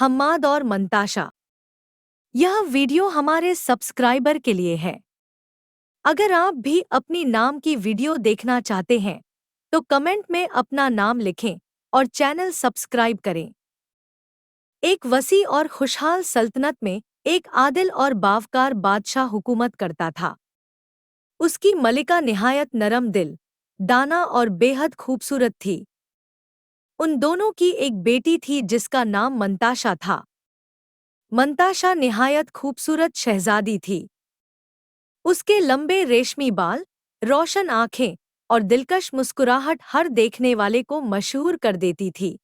हम्माद और मंताशा। यह वीडियो हमारे सब्सक्राइबर के लिए है। अगर आप भी अपनी नाम की वीडियो देखना चाहते हैं तो कमेंट में अपना नाम लिखें और चैनल सब्सक्राइब करें। एक वसी और खुशहाल सल्तनत में एक आदिल और बावकार बादशाह हुकूमत करता था। उसकी मलिका निहायत नरम दिल, दाना और बेहद खूबसूरत थी। उन दोनों की एक बेटी थी जिसका नाम मंताशा था। मंताशा निहायत खूबसूरत शहजादी थी। उसके लंबे रेशमी बाल, रोशन आंखें और दिलकश मुस्कुराहट हर देखने वाले को मशहूर कर देती थी।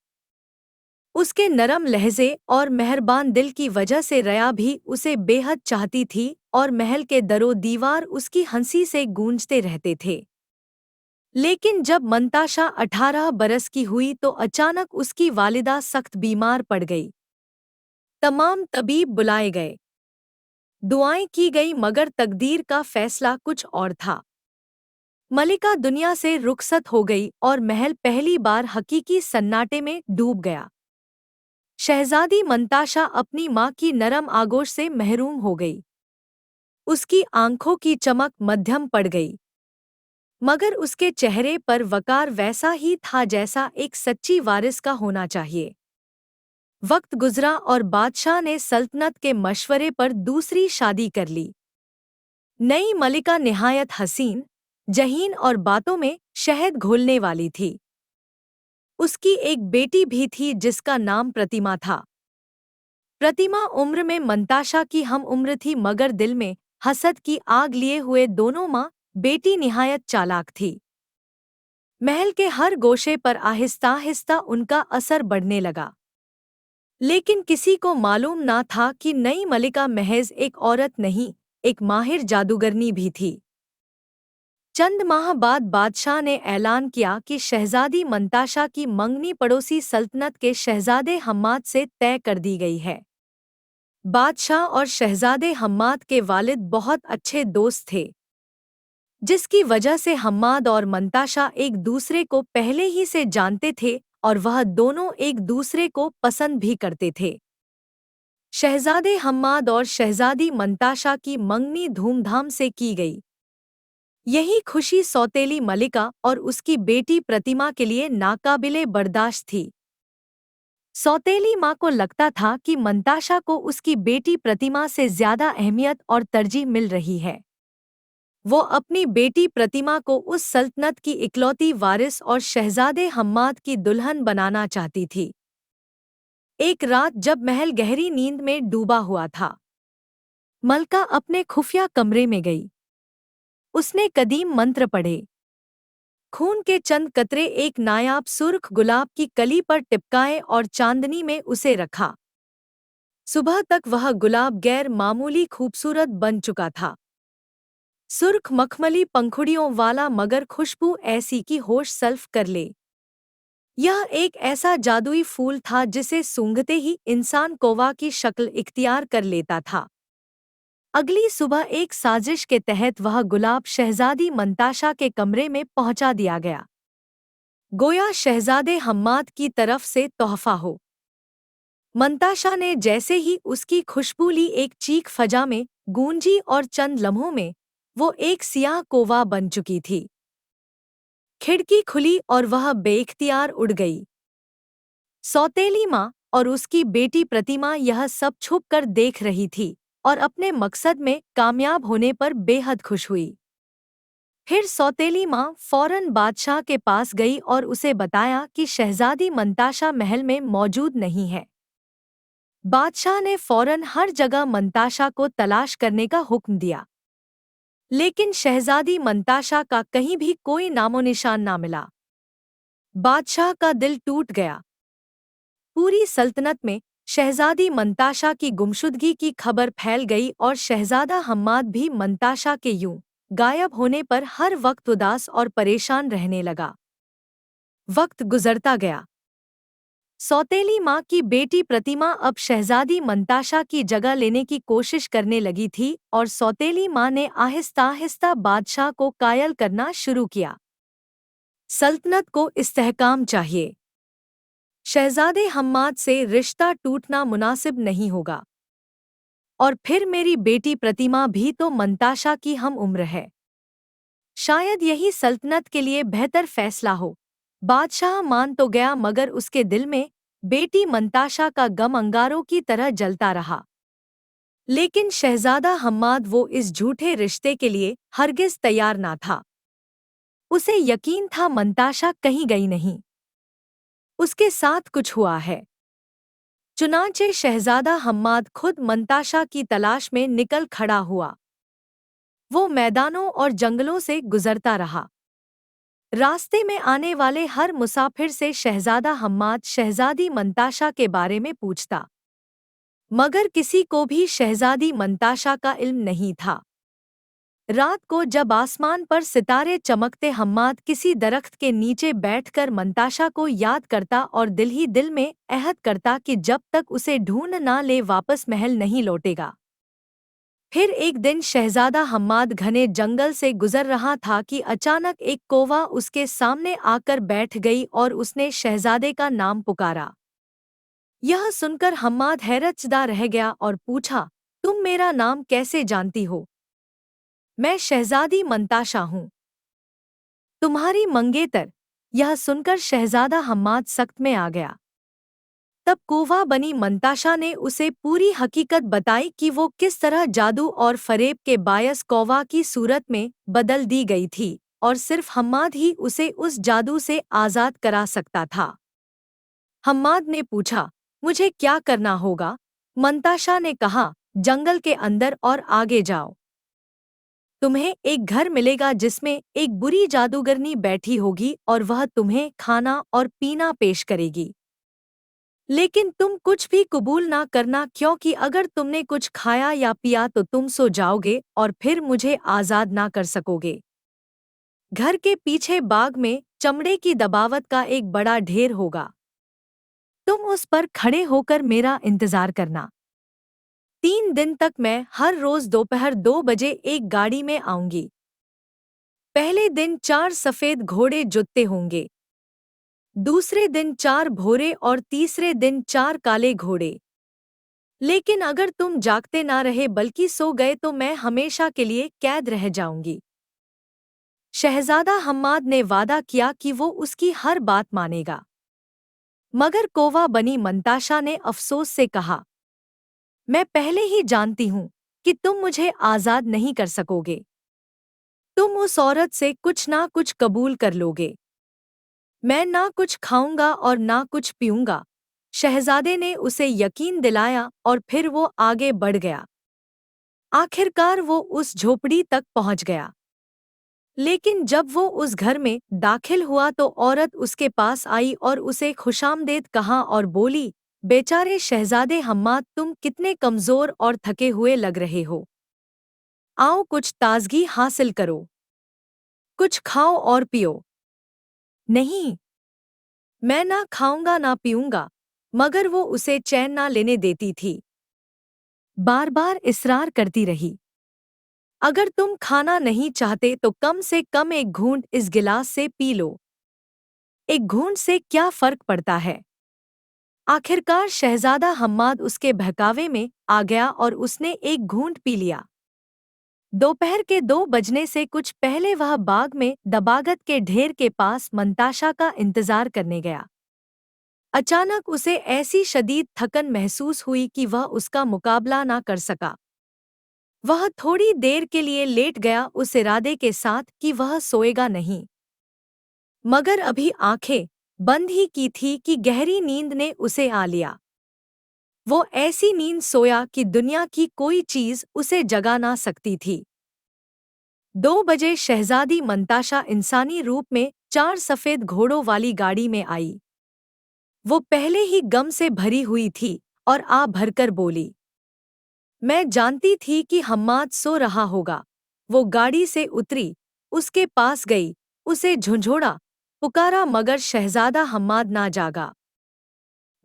उसके नरम लहजे और मेहरबान दिल की वजह से रया भी उसे बेहद चाहती थी और महल के दरो दीवार उसकी हंसी से गूंजते रहते थे। लेकिन जब मंताशा 18 बरस की हुई तो अचानक उसकी वालिदा सख्त बीमार पड़ गई। तमाम तबीब बुलाए गए, दुआएं की गई, मगर तकदीर का फैसला कुछ और था। मलिका दुनिया से रुखसत हो गई और महल पहली बार हकीकी सन्नाटे में डूब गया। शहजादी मंताशा अपनी माँ की नरम आगोश से महरूम हो गई। उसकी आंखों की चमक मध्यम पड़ गई, मगर उसके चेहरे पर वकार वैसा ही था जैसा एक सच्ची वारिस का होना चाहिए। वक्त गुजरा और बादशाह ने सल्तनत के मशवरे पर दूसरी शादी कर ली। नई मलिका निहायत हसीन, जहीन और बातों में शहद घोलने वाली थी। उसकी एक बेटी भी थी जिसका नाम प्रतिमा था। प्रतिमा उम्र में मंताशा की हम उम्र थी, मगर दिल में हसद की आग लिए हुए दोनों माँ बेटी निहायत चालाक थी। महल के हर गोशे पर आहिस्ता आहिस्ता उनका असर बढ़ने लगा। लेकिन किसी को मालूम ना था कि नई मलिका महज एक औरत नहीं, एक माहिर जादूगरनी भी थी। चंद माह बाद बादशाह ने ऐलान किया कि शहजादी मंताशा की मंगनी पड़ोसी सल्तनत के शहजादे हम्माद से तय कर दी गई है। बादशाह और शहजादे हम्माद के वालिद बहुत अच्छे दोस्त थे, जिसकी वजह से हम्माद और मंताशा एक दूसरे को पहले ही से जानते थे और वह दोनों एक दूसरे को पसंद भी करते थे। शहजादे हम्माद और शहजादी मंताशा की मंगनी धूमधाम से की गई। यही खुशी सौतेली मलिका और उसकी बेटी प्रतिमा के लिए नाकाबिले बर्दाश्त थी। सौतेली माँ को लगता था कि मंताशा को उसकी बेटी प्रतिमा से ज्यादा अहमियत और तरजीह मिल रही है। वो अपनी बेटी प्रतिमा को उस सल्तनत की इकलौती वारिस और शहजादे हम्माद की दुल्हन बनाना चाहती थी। एक रात जब महल गहरी नींद में डूबा हुआ था, मलका अपने खुफिया कमरे में गई। उसने कदीम मंत्र पढ़े। खून के चंद कतरे एक नायाब सुर्ख गुलाब की कली पर टिपकाए और चांदनी में उसे रखा। सुबह तक वह गुलाब गैर मामूली खूबसूरत बन चुका था। सुर्ख मखमली पंखुड़ियों वाला, मगर खुशबू ऐसी कि होश सल्फ कर ले। यह एक ऐसा जादुई फूल था जिसे सूंघते ही इंसान कौवा की शक्ल इख्तियार कर लेता था। अगली सुबह एक साजिश के तहत वह गुलाब शहजादी मंताशा के कमरे में पहुंचा दिया गया, गोया शहजादे हम्माद की तरफ से तोहफा हो। मंताशा ने जैसे ही उसकी खुशबू ली, एक चीख फजा में गूंजी और चंद लम्हों में वो एक सियाह कौवा बन चुकी थी। खिड़की खुली और वह बेइख्तियार उड़ गई। सौतेली माँ और उसकी बेटी प्रतिमा यह सब छुपकर देख रही थी और अपने मकसद में कामयाब होने पर बेहद खुश हुई। फिर सौतेली माँ फौरन बादशाह के पास गई और उसे बताया कि शहजादी मंताशा महल में मौजूद नहीं है। बादशाह ने फौरन हर जगह मंताशा को तलाश करने का हुक्म दिया, लेकिन शहजादी मंताशा का कहीं भी कोई नामोनिशान ना मिला। बादशाह का दिल टूट गया। पूरी सल्तनत में शहजादी मंताशा की गुमशुदगी की खबर फैल गई और शहजादा हम्माद भी मंताशा के यूं गायब होने पर हर वक्त उदास और परेशान रहने लगा। वक्त गुजरता गया। सौतेली माँ की बेटी प्रतिमा अब शहजादी मंताशा की जगह लेने की कोशिश करने लगी थी और सौतेली माँ ने आहिस्ता आहिस्ता बादशाह को कायल करना शुरू किया। सल्तनत को इस्तेहकाम चाहिए। शहजादे हम्माद से रिश्ता टूटना मुनासिब नहीं होगा। और फिर मेरी बेटी प्रतिमा भी तो मंताशा की हम उम्र है। शायद यही सल्तनत के लिए बेहतर फैसला हो। बादशाह मान तो गया, मगर उसके दिल में बेटी मंताशा का गम अंगारों की तरह जलता रहा। लेकिन शहजादा हम्माद वो इस झूठे रिश्ते के लिए हरगिज तैयार ना था। उसे यकीन था मंताशा कहीं गई नहीं, उसके साथ कुछ हुआ है। चुनांचे शहजादा हम्माद खुद मंताशा की तलाश में निकल खड़ा हुआ। वो मैदानों और जंगलों से गुजरता रहा। रास्ते में आने वाले हर मुसाफिर से शहजादा हम्माद शहजादी मंताशा के बारे में पूछता, मगर किसी को भी शहजादी मंताशा का इल्म नहीं था। रात को जब आसमान पर सितारे चमकते, हम्माद किसी दरख्त के नीचे बैठकर मंताशा को याद करता और दिल ही दिल में अहद करता कि जब तक उसे ढूंढ ना ले वापस महल नहीं लौटेगा। फिर एक दिन शहजादा हम्माद घने जंगल से गुजर रहा था कि अचानक एक कौवा उसके सामने आकर बैठ गई और उसने शहजादे का नाम पुकारा। यह सुनकर हम्माद हैरतज़दा रह गया और पूछा, तुम मेरा नाम कैसे जानती हो? मैं शहजादी मंताशा हूँ, तुम्हारी मंगेतर। यह सुनकर शहजादा हम्माद सख्त में आ गया। तब कौवा बनी मंताशा ने उसे पूरी हकीकत बताई कि वो किस तरह जादू और फरेब के बायस कौवा की सूरत में बदल दी गई थी, और सिर्फ हम्माद ही उसे उस जादू से आज़ाद करा सकता था। हम्माद ने पूछा, मुझे क्या करना होगा? मंताशा ने कहा, जंगल के अंदर और आगे जाओ। तुम्हें एक घर मिलेगा जिसमें एक बुरी जादूगरनी बैठी होगी और वह तुम्हें खाना और पीना पेश करेगी। लेकिन तुम कुछ भी कबूल ना करना, क्योंकि अगर तुमने कुछ खाया या पिया तो तुम सो जाओगे और फिर मुझे आज़ाद ना कर सकोगे। घर के पीछे बाग में चमड़े की दबावत का एक बड़ा ढेर होगा, तुम उस पर खड़े होकर मेरा इंतजार करना। 3 दिन तक मैं हर रोज दोपहर 2 बजे एक गाड़ी में आऊंगी। पहले दिन 4 सफेद घोड़े जुत्ते होंगे, दूसरे दिन 4 भूरे और तीसरे दिन 4 काले घोड़े। लेकिन अगर तुम जागते ना रहे बल्कि सो गए तो मैं हमेशा के लिए कैद रह जाऊंगी। शहजादा हम्माद ने वादा किया कि वो उसकी हर बात मानेगा। मगर कौवा बनी मंताशा ने अफसोस से कहा, मैं पहले ही जानती हूँ कि तुम मुझे आज़ाद नहीं कर सकोगे। तुम उस औरत से कुछ ना कुछ कबूल कर लोगे। मैं ना कुछ खाऊंगा और ना कुछ पीऊंगा। शहजादे ने उसे यकीन दिलाया और फिर वो आगे बढ़ गया। आखिरकार वो उस झोपड़ी तक पहुंच गया। लेकिन जब वो उस घर में दाखिल हुआ तो औरत उसके पास आई और उसे खुशामदेद कहा और बोली, बेचारे शहजादे हम्माद, तुम कितने कमजोर और थके हुए लग रहे हो। आओ कुछ ताजगी हासिल करो, कुछ खाओ और पियो। नहीं, मैं ना खाऊंगा ना पीऊंगा। मगर वो उसे चैन ना लेने देती थी, बार बार इसरार करती रही। अगर तुम खाना नहीं चाहते तो कम से कम एक घूंट इस गिलास से पी लो। एक घूंट से क्या फर्क पड़ता है? आखिरकार शहजादा हम्माद उसके बहकावे में आ गया और उसने एक घूंट पी लिया। दोपहर के 2 बजने से कुछ पहले वह बाग में दबागत के ढेर के पास मंताशा का इंतजार करने गया। अचानक उसे ऐसी शदीद थकन महसूस हुई कि वह उसका मुकाबला ना कर सका। वह थोड़ी देर के लिए लेट गया, उस इरादे के साथ कि वह सोएगा नहीं। मगर अभी आंखें बंद ही की थी कि गहरी नींद ने उसे आ लिया। वो ऐसी नींद सोया कि दुनिया की कोई चीज उसे जगा ना सकती थी। 2 बजे शहजादी मंताशा इंसानी रूप में 4 सफेद घोड़ों वाली गाड़ी में आई। वो पहले ही गम से भरी हुई थी और आ भरकर बोली, मैं जानती थी कि हम्माद सो रहा होगा। वो गाड़ी से उतरी, उसके पास गई, उसे झुंझोड़ा, पुकारा, मगर शहजादा हम्माद ना जागा।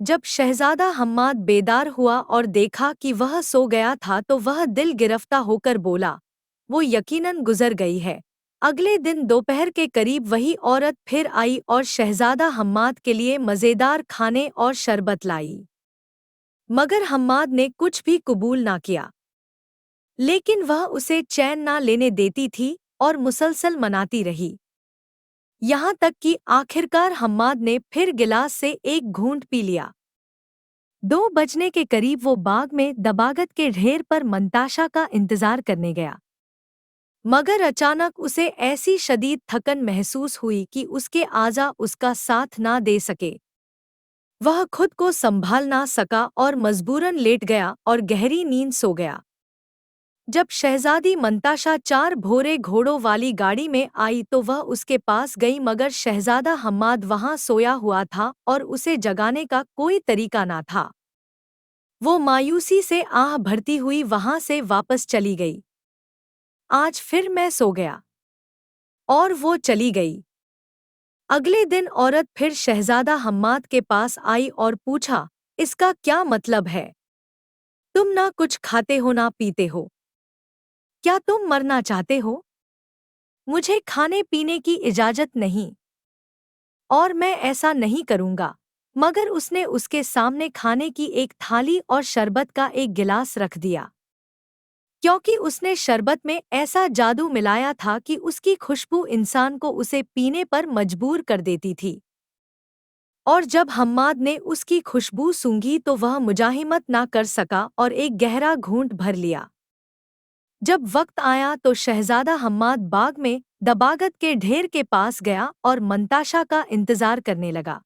जब शहजादा हम्माद बेदार हुआ और देखा कि वह सो गया था तो वह दिल गिरफ्ता होकर बोला, वो यकीनन गुजर गई है। अगले दिन दोपहर के करीब वही औरत फिर आई और शहजादा हम्माद के लिए मज़ेदार खाने और शरबत लाई। मगर हम्माद ने कुछ भी कबूल ना किया, लेकिन वह उसे चैन ना लेने देती थी और मुसलसल मनाती रही। यहाँ तक कि आखिरकार हम्माद ने फिर गिलास से एक घूंट पी लिया। 2 बजने के करीब वो बाग में दबागत के ढेर पर मंताशा का इंतजार करने गया। मगर अचानक उसे ऐसी शदीद थकन महसूस हुई कि उसके आज़ा उसका साथ ना दे सके। वह खुद को संभाल ना सका और मजबूरन लेट गया और गहरी नींद सो गया। जब शहजादी मंताशा 4 भोरे घोड़ों वाली गाड़ी में आई तो वह उसके पास गई, मगर शहजादा हम्माद वहां सोया हुआ था और उसे जगाने का कोई तरीका ना था। वो मायूसी से आह भरती हुई वहां से वापस चली गई। आज फिर मैं सो गया। और वो चली गई। अगले दिन औरत फिर शहजादा हम्माद के पास आई और पूछा, इसका क्या मतलब है? तुम ना कुछ खाते हो ना पीते हो। क्या तुम मरना चाहते हो? मुझे खाने पीने की इजाजत नहीं, और मैं ऐसा नहीं करूंगा। मगर उसने उसके सामने खाने की एक थाली और शरबत का एक गिलास रख दिया, क्योंकि उसने शरबत में ऐसा जादू मिलाया था कि उसकी खुशबू इंसान को उसे पीने पर मजबूर कर देती थी। और जब हम्माद ने उसकी खुशबू सूंघी तो वह मुजाहिमत ना कर सका और एक गहरा घूंट भर लिया। जब वक्त आया तो शहजादा हम्माद बाग में दबागत के ढेर के पास गया और मंताशा का इंतजार करने लगा।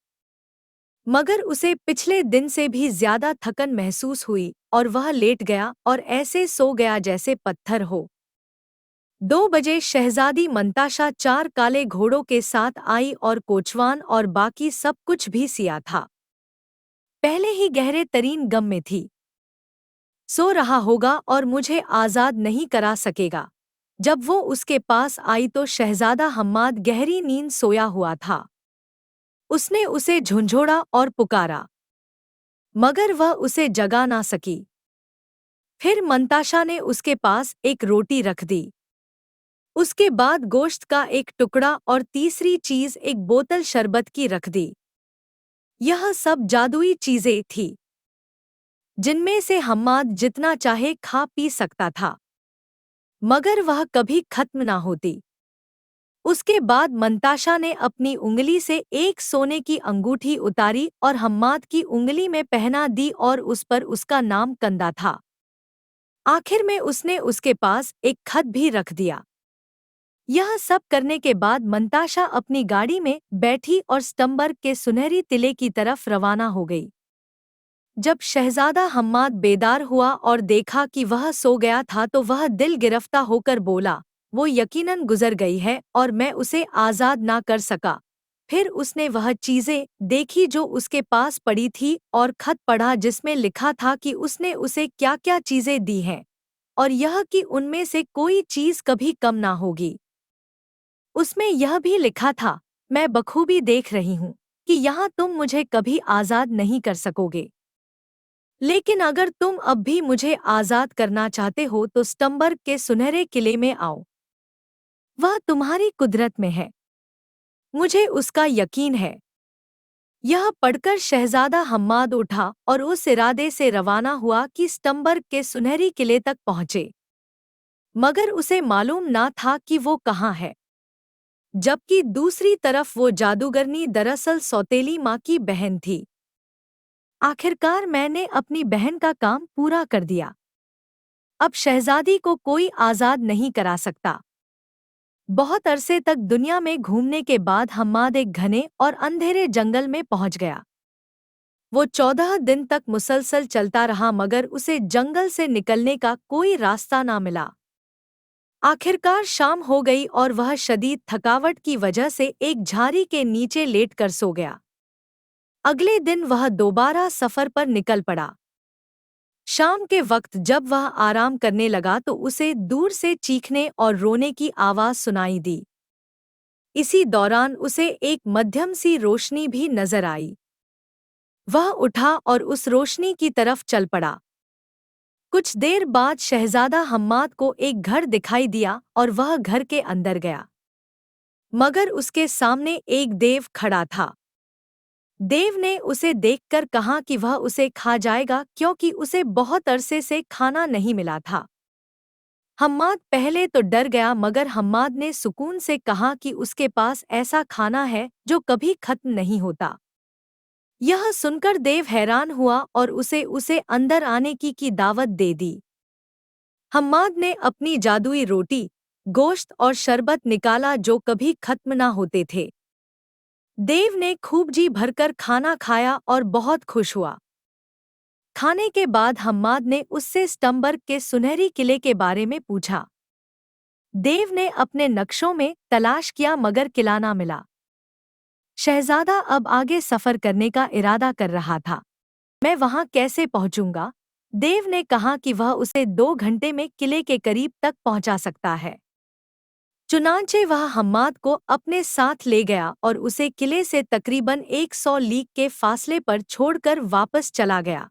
मगर उसे पिछले दिन से भी ज्यादा थकन महसूस हुई और वह लेट गया और ऐसे सो गया जैसे पत्थर हो। 2 बजे शहजादी मंताशा 4 काले घोड़ों के साथ आई और कोचवान और बाकी सब कुछ भी सिया था। पहले ही गहरे तरीन गम में थी। सो रहा होगा और मुझे आज़ाद नहीं करा सकेगा। जब वो उसके पास आई तो शहजादा हम्माद गहरी नींद सोया हुआ था। उसने उसे झुंझोड़ा और पुकारा, मगर वह उसे जगा ना सकी। फिर मंताशा ने उसके पास एक रोटी रख दी। उसके बाद गोश्त का एक टुकड़ा और तीसरी चीज एक बोतल शरबत की रख दी। यह सब जादुई चीजें थी, जिनमें से हम्माद जितना चाहे खा पी सकता था, मगर वह कभी खत्म ना होती। उसके बाद मंताशा ने अपनी उंगली से एक सोने की अंगूठी उतारी और हम्माद की उंगली में पहना दी और उस पर उसका नाम कंदा था। आखिर में उसने उसके पास एक खत भी रख दिया। यह सब करने के बाद मंताशा अपनी गाड़ी में बैठी और स्टम्बर्ग के सुनहरी तिले की तरफ रवाना हो गई। जब शहजादा हम्माद बेदार हुआ और देखा कि वह सो गया था तो वह दिल गिरफ्ता होकर बोला, वो यकीनन गुजर गई है और मैं उसे आज़ाद ना कर सका। फिर उसने वह चीज़ें देखी जो उसके पास पड़ी थी और खत पढ़ा जिसमें लिखा था कि उसने उसे क्या क्या चीज़ें दी हैं, और यह कि उनमें से कोई चीज़ कभी कम ना होगी। उसमें यह भी लिखा था, मैं बखूबी देख रही हूँ कि यहाँ तुम मुझे कभी आज़ाद नहीं कर सकोगे, लेकिन अगर तुम अब भी मुझे आज़ाद करना चाहते हो तो स्टम्बर्ग के सुनहरे किले में आओ। वह तुम्हारी कुदरत में है, मुझे उसका यकीन है। यह पढ़कर शहजादा हम्माद उठा और उस इरादे से रवाना हुआ कि स्टम्बर्ग के सुनहरी किले तक पहुँचे। मगर उसे मालूम ना था कि वो कहाँ है। जबकि दूसरी तरफ वो जादूगरनी दरअसल सौतेली माँ की बहन थी। आखिरकार मैंने अपनी बहन का काम पूरा कर दिया। अब शहजादी को कोई आज़ाद नहीं करा सकता। बहुत अरसे तक दुनिया में घूमने के बाद हम्माद एक घने और अंधेरे जंगल में पहुंच गया। वो 14 दिन तक मुसलसल चलता रहा, मगर उसे जंगल से निकलने का कोई रास्ता ना मिला। आखिरकार शाम हो गई और वह शदीद थकावट की वजह से एक झाड़ी के नीचे लेटकर सो गया। अगले दिन वह दोबारा सफर पर निकल पड़ा। शाम के वक्त जब वह आराम करने लगा तो उसे दूर से चीखने और रोने की आवाज़ सुनाई दी। इसी दौरान उसे एक मध्यम सी रोशनी भी नजर आई। वह उठा और उस रोशनी की तरफ चल पड़ा। कुछ देर बाद शहजादा हम्माद को एक घर दिखाई दिया और वह घर के अंदर गया। मगर उसके सामने एक देव खड़ा था। देव ने उसे देखकर कहा कि वह उसे खा जाएगा क्योंकि उसे बहुत अरसे से खाना नहीं मिला था। हम्माद पहले तो डर गया मगर हम्माद ने सुकून से कहा कि उसके पास ऐसा खाना है जो कभी खत्म नहीं होता। यह सुनकर देव हैरान हुआ और उसे अंदर आने की दावत दे दी। हम्माद ने अपनी जादुई रोटी, गोश्त और शरबत निकाला जो कभी खत्म ना होते थे। देव ने खूब जी भरकर खाना खाया और बहुत खुश हुआ। खाने के बाद हम्माद ने उससे स्टम्बर्ग के सुनहरी किले के बारे में पूछा। देव ने अपने नक्शों में तलाश किया मगर किला ना मिला। शहजादा अब आगे सफर करने का इरादा कर रहा था। मैं वहां कैसे पहुंचूंगा? देव ने कहा कि वह उसे 2 घंटे में किले के करीब तक पहुंचा सकता है। चुनांचे वह हम्माद को अपने साथ ले गया और उसे किले से तकरीबन 100 लीग के फासले पर छोड़कर वापस चला गया।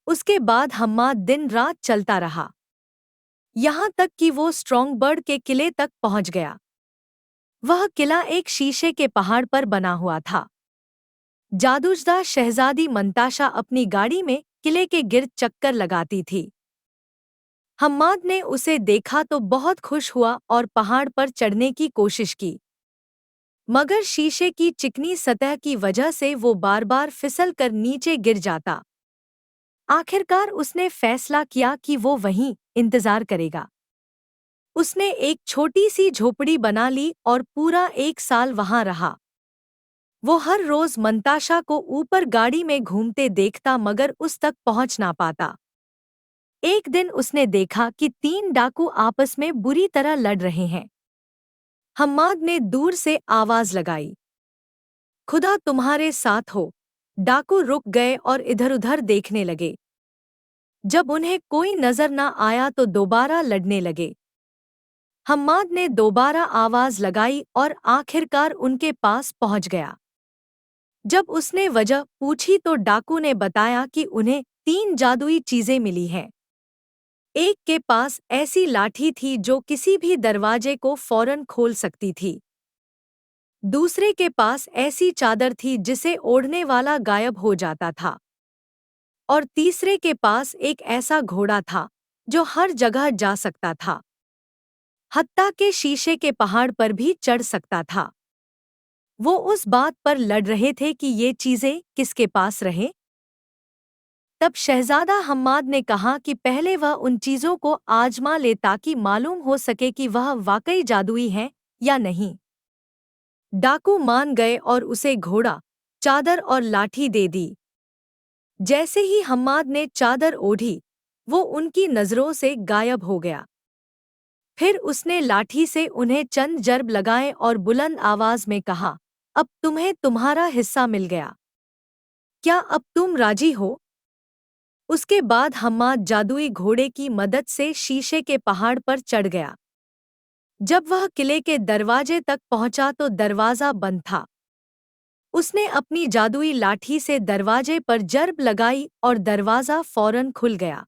उसके बाद हम्माद दिन रात चलता रहा, यहाँ तक कि वो स्ट्रॉन्गबर्ड के किले तक पहुंच गया। वह किला एक शीशे के पहाड़ पर बना हुआ था। जादूशदा शहजादी मंताशा अपनी गाड़ी में किले के गिर्द चक्कर लगाती थी। हम्माद ने उसे देखा तो बहुत खुश हुआ और पहाड़ पर चढ़ने की कोशिश की, मगर शीशे की चिकनी सतह की वजह से वो बार-बार फिसल कर नीचे गिर जाता। आखिरकार उसने फैसला किया कि वो वहीं इंतजार करेगा। उसने एक छोटी सी झोपड़ी बना ली और पूरा 1 साल वहां रहा। वो हर रोज मंताशा को ऊपर गाड़ी में घूमते देखता मगर उस तक पहुंच ना पाता। एक दिन उसने देखा कि 3 डाकू आपस में बुरी तरह लड़ रहे हैं। हम्माद ने दूर से आवाज लगाई, खुदा तुम्हारे साथ हो। डाकू रुक गए और इधर-उधर देखने लगे। जब उन्हें कोई नजर न आया तो दोबारा लड़ने लगे। हम्माद ने दोबारा आवाज लगाई और आखिरकार उनके पास पहुंच गया। जब उसने वजह पूछी तो डाकू ने बताया कि उन्हें 3 जादुई चीजें मिली हैं। एक के पास ऐसी लाठी थी जो किसी भी दरवाजे को फौरन खोल सकती थी। दूसरे के पास ऐसी चादर थी जिसे ओढ़ने वाला गायब हो जाता था। और तीसरे के पास एक ऐसा घोड़ा था जो हर जगह जा सकता था, हत्ता के शीशे के पहाड़ पर भी चढ़ सकता था। वो उस बात पर लड़ रहे थे कि ये चीजें किसके पास रहे। तब शहजादा हम्माद ने कहा कि पहले वह उन चीजों को आजमा ले ताकि मालूम हो सके कि वह वाकई जादुई हैं या नहीं। डाकू मान गए और उसे घोड़ा, चादर और लाठी दे दी। जैसे ही हम्माद ने चादर ओढ़ी, वो उनकी नजरों से गायब हो गया। फिर उसने लाठी से उन्हें चंद जर्ब लगाए और बुलंद आवाज में कहा, अब तुम्हें तुम्हारा हिस्सा मिल गया। क्या अब तुम राजी हो? उसके बाद हम्माद जादुई घोड़े की मदद से शीशे के पहाड़ पर चढ़ गया। जब वह किले के दरवाजे तक पहुंचा तो दरवाजा बंद था। उसने अपनी जादुई लाठी से दरवाजे पर जर्ब लगाई और दरवाजा फौरन खुल गया।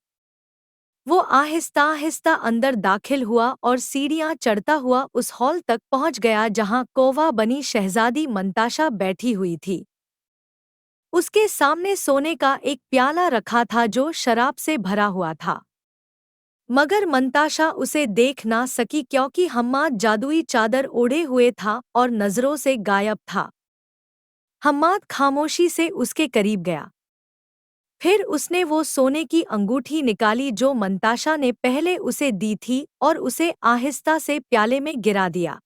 वो आहिस्ता-आहिस्ता अंदर दाखिल हुआ और सीढ़ियां चढ़ता हुआ उस हॉल तक पहुंच गया जहां कौवा बनी शहजादी मंताशा बैठी हुई थी। उसके सामने सोने का एक प्याला रखा था जो शराब से भरा हुआ था, मगर मंताशा उसे देख ना सकी क्योंकि हम्माद जादुई चादर ओढ़े हुए था और नजरों से गायब था। हम्माद खामोशी से उसके करीब गया। फिर उसने वो सोने की अंगूठी निकाली जो मंताशा ने पहले उसे दी थी और उसे आहिस्ता से प्याले में गिरा दिया।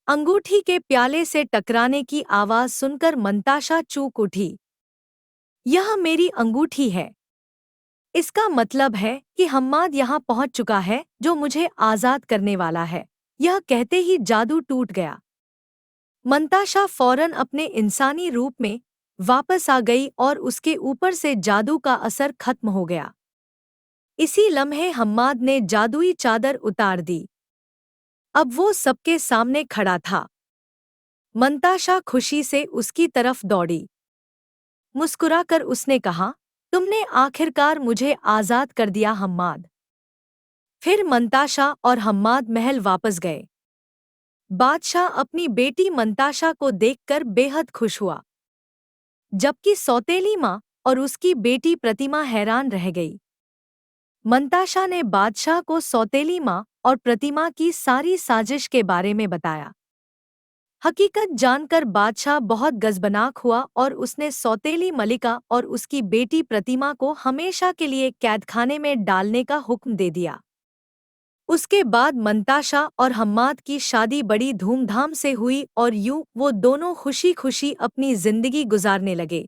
अंगूठी के प्याले से टकराने की आवाज सुनकर मंताशा चूक उठी। यह मेरी अंगूठी है। इसका मतलब है कि हम्माद यहाँ पहुँच चुका है जो मुझे आजाद करने वाला है। यह कहते ही जादू टूट गया। मंताशा फौरन अपने इंसानी रूप में वापस आ गई और उसके ऊपर से जादू का असर खत्म हो गया। इसी लम्हे हम्माद ने जादुई चादर उतार दी। अब वो सबके सामने खड़ा था। मंताशा खुशी से उसकी तरफ दौड़ी। मुस्कुराकर उसने कहा, तुमने आखिरकार मुझे आजाद कर दिया हम्माद। फिर मंताशा और हम्माद महल वापस गए। बादशाह अपनी बेटी मंताशा को देखकर बेहद खुश हुआ, जबकि सौतेली माँ और उसकी बेटी प्रतिमा हैरान रह गई। मंताशा ने बादशाह को सौतेली माँ और प्रतिमा की सारी साजिश के बारे में बताया। हकीकत जानकर बादशाह बहुत गजबनाक हुआ और उसने सौतेली मलिका और उसकी बेटी प्रतिमा को हमेशा के लिए कैदखाने में डालने का हुक्म दे दिया। उसके बाद मंताशा और हम्माद की शादी बड़ी धूमधाम से हुई और यूं वो दोनों खुशी खुशी अपनी जिंदगी गुजारने लगे।